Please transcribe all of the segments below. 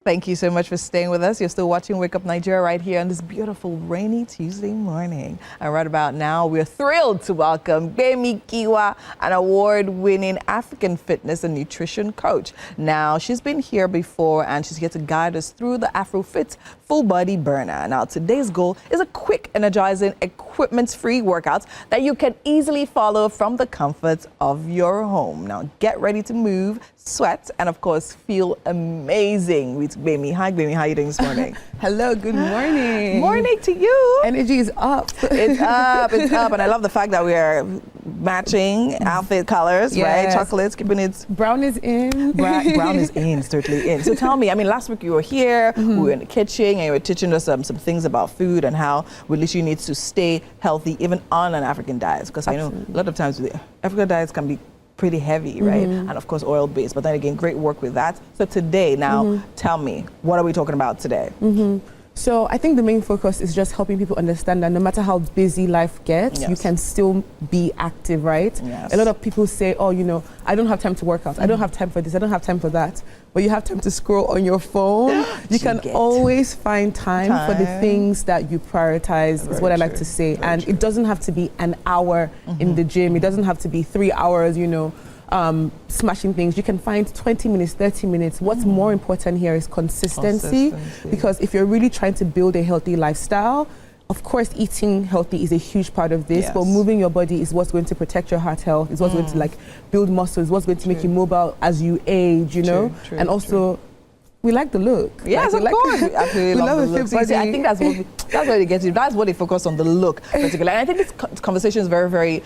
Thank you so much for staying with us. You're still watching Wake Up Nigeria right here on this beautiful rainy Tuesday morning. And right about now, we're thrilled to welcome Gbemi, an award-winning African fitness and nutrition coach. Now, she's been here before and she's here to guide us through the Afrofit full body burner. Now, today's goal is a quick, energizing, equipment-free workout that you can easily follow from the comfort of your home. Now, get ready to move, sweat, and of course, feel amazing with Gbemi. Hi, Gbemi. How are you doing this morning? Hello, good morning. Morning to you. Energy is up. It's up, it's up. And I love the fact that we are matching outfit colors, right? Chocolates, keeping it. Brown is in. Brown is in, certainly in. So tell me, I mean, last week you were here, we were in the kitchen, and you were teaching us some things about food and how we literally need to stay healthy, even on an African diet. Because I know a lot of times the African diets can be pretty heavy, right? And of course, oil-based. But then again, great work with that. So today, now, tell me, what are we talking about today? So I think the main focus is just helping people understand that no matter how busy life gets, you can still be active, right? A lot of people say, oh, you know, I don't have time to work out. I don't have time for this. I don't have time for that. But you have time to scroll on your phone. You can always find time for the things that you prioritize, is what I like to say. And it doesn't have to be an hour in the gym. It doesn't have to be 3 hours, you know, smashing things. You can find 20 minutes, 30 minutes. What's more important here is consistency, because if you're really trying to build a healthy lifestyle, of course, eating healthy is a huge part of this, but moving your body is what's going to protect your heart health, is what's going to like build muscles, what's going to make you mobile as you age, you know, and also we like the look. Yes, like, of course. We absolutely love the look. See, I think that's what they get to. That's what they focus on, the look particularly. And I think this conversation is very, very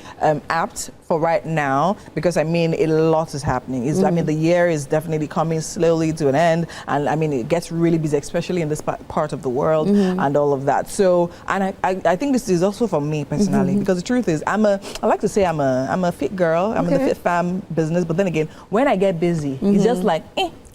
apt for right now, because I mean, a lot is happening. I mean, the year is definitely coming slowly to an end, and I mean, it gets really busy, especially in this part of the world and all of that. So, and I think this is also for me personally, because the truth is, I like to say I'm a fit girl. I'm in the fit fam business, but then again, when I get busy, it's just like,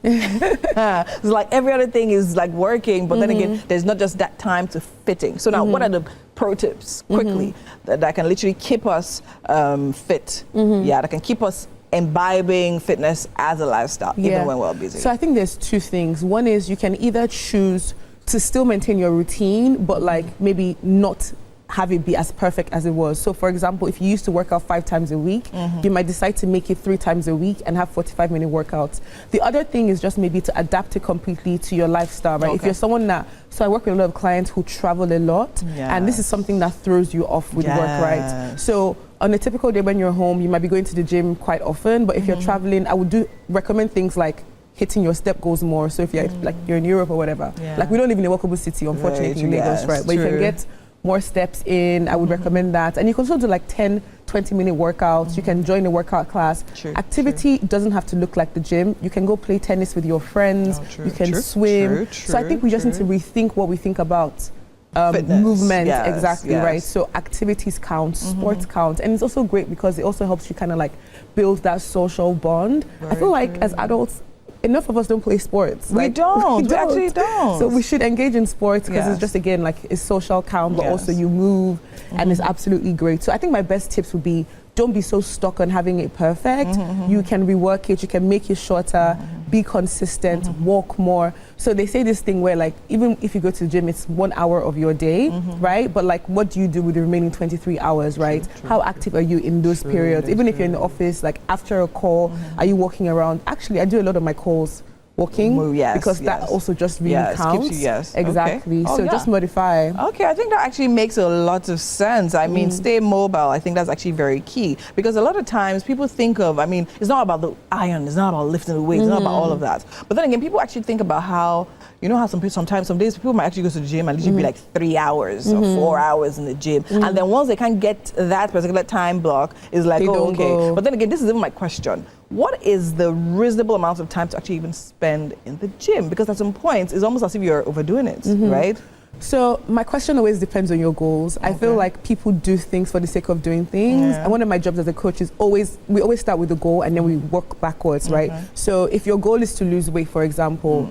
it's like every other thing is like working, but then again, there's not just that time to fitting. So now, what are the pro tips quickly that can literally keep us fit? That can keep us imbibing fitness as a lifestyle, even when we're busy. So I think there's two things. One is you can either choose to still maintain your routine, but like maybe not have it be as perfect as it was. So for example, if you used to work out 5 times a week, you might decide to make it 3 times a week and have 45-minute workouts. The other thing is just maybe to adapt it completely to your lifestyle, right? If you're someone that, so I work with a lot of clients who travel a lot, and this is something that throws you off with work, right? So on a typical day when you're home, you might be going to the gym quite often, but if you're traveling, I would recommend things like hitting your step goals more. So if you're like you're in Europe or whatever, like we don't live in a walkable city, unfortunately, in Lagos, right? But you can get more steps in. I would recommend that. And you can also do like 10, 20-minute workouts. You can join a workout class. Activity doesn't have to look like the gym. You can go play tennis with your friends. You can swim. So I think we just need to rethink what we think about movement. Exactly, right? So activities count, sports count. And it's also great because it also helps you kind of like build that social bond. I feel like as adults, enough of us don't play sports. We don't. We actually don't. So we should engage in sports because it's just, again, like it's social count, but also you move and it's absolutely great. So I think my best tips would be, don't be so stuck on having it perfect. You can rework it, you can make it shorter, be consistent, walk more. So they say this thing where like, even if you go to the gym, it's 1 hour of your day, right? But like, what do you do with the remaining 23 hours, right? How active are you in those periods? Even if you're in the office, like after a call, are you walking around? Actually, I do a lot of my calls walking, because that also just really counts. Keeps you, exactly. So just modify. Okay, I think that actually makes a lot of sense. I mean, stay mobile. I think that's actually very key, because a lot of times people think of, I mean, it's not about the iron, it's not about lifting the weights, it's not about all of that. But then again, people actually think about how, you know how some days people might actually go to the gym and literally be like 3 hours or 4 hours in the gym. And then once they can't get that particular time block, it's like, oh, okay. But then again, this is even my question. What is the reasonable amount of time to actually even spend in the gym? Because at some points, it's almost as if you're overdoing it, right? So my question always depends on your goals. I feel like people do things for the sake of doing things. And one of my jobs as a coach is we always start with the goal and then we work backwards, right? So if your goal is to lose weight, for example,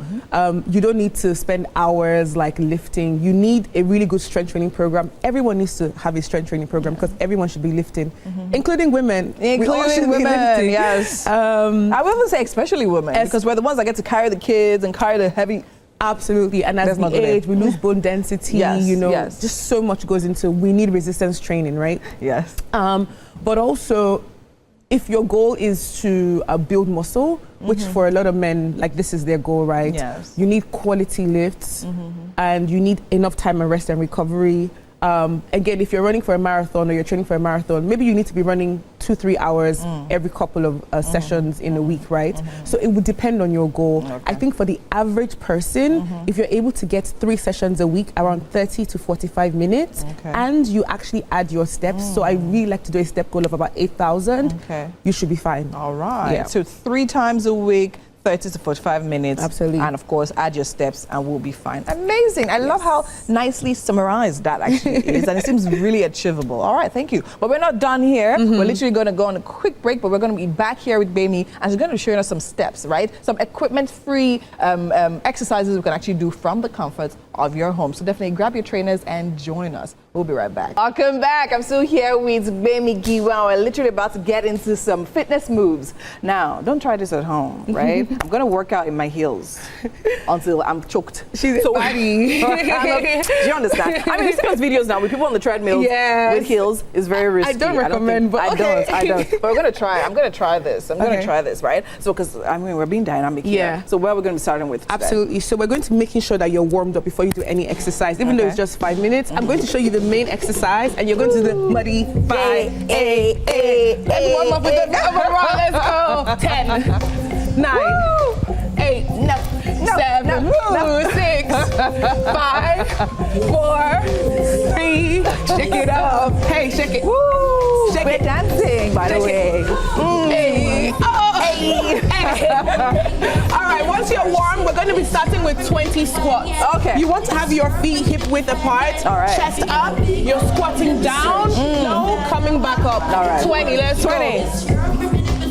you don't need to spend hours like lifting. You need a really good strength training program. Everyone needs to have a strength training program because everyone should be lifting, including women. Including women, yes. I would say especially women, because we're the ones that get to carry the kids and carry the heavy Absolutely, and as we age, we lose bone density, just so much goes into, we need resistance training, right? Yes. But also, if your goal is to build muscle, which for a lot of men, like this is their goal, right? Yes. You need quality lifts and you need enough time and rest and recovery. Again, if you're running for a marathon or you're training for a marathon, maybe you need to be running 2-3 hours every couple of sessions in a week, right? So it would depend on your goal. Okay. I think for the average person, if you're able to get 3 sessions a week, around 30 to 45 minutes, and you actually add your steps, so I really like to do a step goal of about 8,000, you should be fine. All right. Yeah. So 3 times a week, 30 to 45 minutes. Absolutely. And of course, add your steps and we'll be fine. Amazing. I love how nicely summarized that actually is. And it seems really achievable. All right, thank you. But we're not done here. We're literally going to go on a quick break, but we're going to be back here with Gbemi and she's going to be showing us some steps, right? Some equipment-free exercises we can actually do from the comfort of your home. So definitely grab your trainers and join us. We'll be right back. Welcome back. I'm still here with Gbemi. We're literally about to get into some fitness moves. Now, don't try this at home, right? I'm going to work out in my heels until I'm choked. She's so body. Do you understand? I mean, you see those videos now with people on the treadmill with heels. It's very risky. I don't recommend, but okay. I don't. But we're going to try. I'm going to try this. I'm going to try this, right? So, because, I mean, we're being dynamic here. So, where are we going to be starting with today? Absolutely. So, we're going to be making sure that you're warmed up before you do any exercise, even though it's just 5 minutes. I'm going to show you the main exercise, and you're going to do the muddy 5, 8. Everyone up with the number. Let's go. 10, 9, 8, 7, 6, 5, 4, 3. Shake it up. Hey, shake it. Woo! Shake We're it. dancing, by the way. Hey. All right, once you're warm, we're going to be starting with 20 squats. Okay. You want to have your feet hip width apart. All right. Chest up. You're squatting down. No, coming back up. All right. 20. Let's 20. go.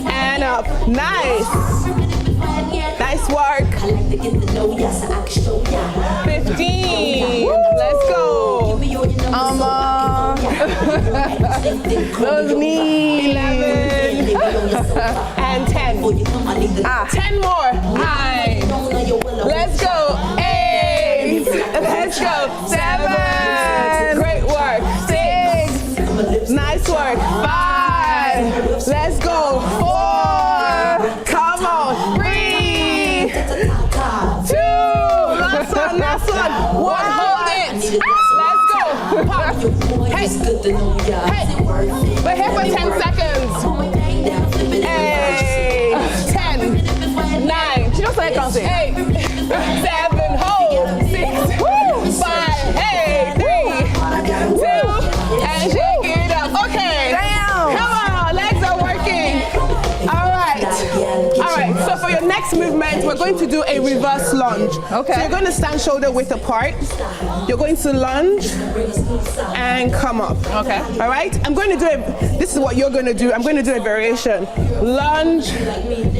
And up. Nice. Nice work. 15. Let's go. Those knees. 11. And 10. 10 more. 9. Let's go. 8. Let's go. 7. Great work. 6. Nice work. 5. Let's go. 4. Come on. 3. 2. Last one. 1. Hold it. Let's go. Pop. Hey. Hey. We're here for 10 seconds. Hey. 10. 9. She don't say counting. 8. 7. Hold. 6. 5. Hey. 3. 2. And shake it up. Okay. Damn. Come on. Legs are working. All right. All right. So for your next movement, we're going to do a reverse lunge. Okay. So you're going to stand shoulder width apart. You're going to lunge and come up. Okay. All right. I'm going to do it. This is what you're going to do. I'm going to do a variation. Lunge,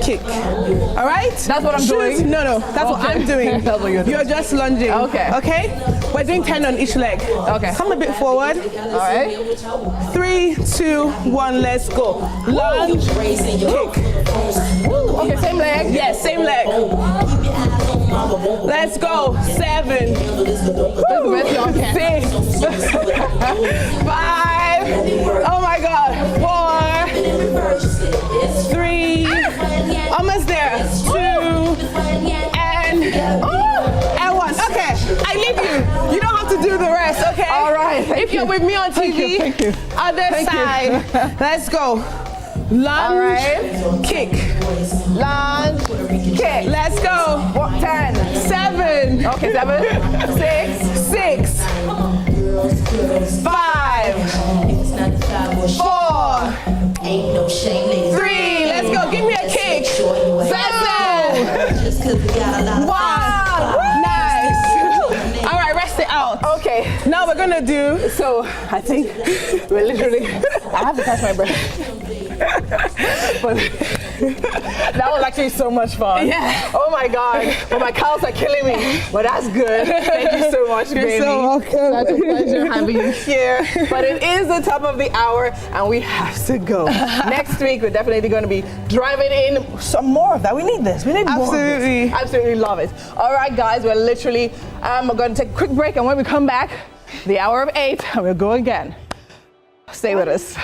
kick. All right. That's what I'm doing? No. That's what I'm doing. That's what you're doing. You're just lunging. Okay. Okay. We're doing 10 on each leg. Okay. Come a bit forward. All right. 3, 2, 1. Let's go. Lunge, kick. Okay, same leg. Yes, same leg. Let's go. 7. 6. 5. Oh my God. 4. 3. Almost there. 2. And 1. Okay. I leave you. You don't have to do the rest. Okay. All right. If you're with me on TV, Thank you. other side. Let's go. Lunge, kick. Lunge, kick. Let's go. 10. 7. Okay, 7. 6. 6. 5. 4. 3. Let's go. Give me a kick. 7. 1. Nice. All right, rest it out. Okay. Now we're gonna do. So I think we're literally. I have to catch my breath. But That was actually so much fun. Yeah. Oh my God. But my cows are killing me. But that's good. Thank you so much, You're baby. so welcome. That's a pleasure having you here. But it is the top of the hour and we have to go. Next week, we're definitely going to be driving in some more of that. We need this. We need more of this. Absolutely love it. All right, guys, we're literally going to take a quick break. And when we come back, the hour of 8, and we'll go again. Stay with us.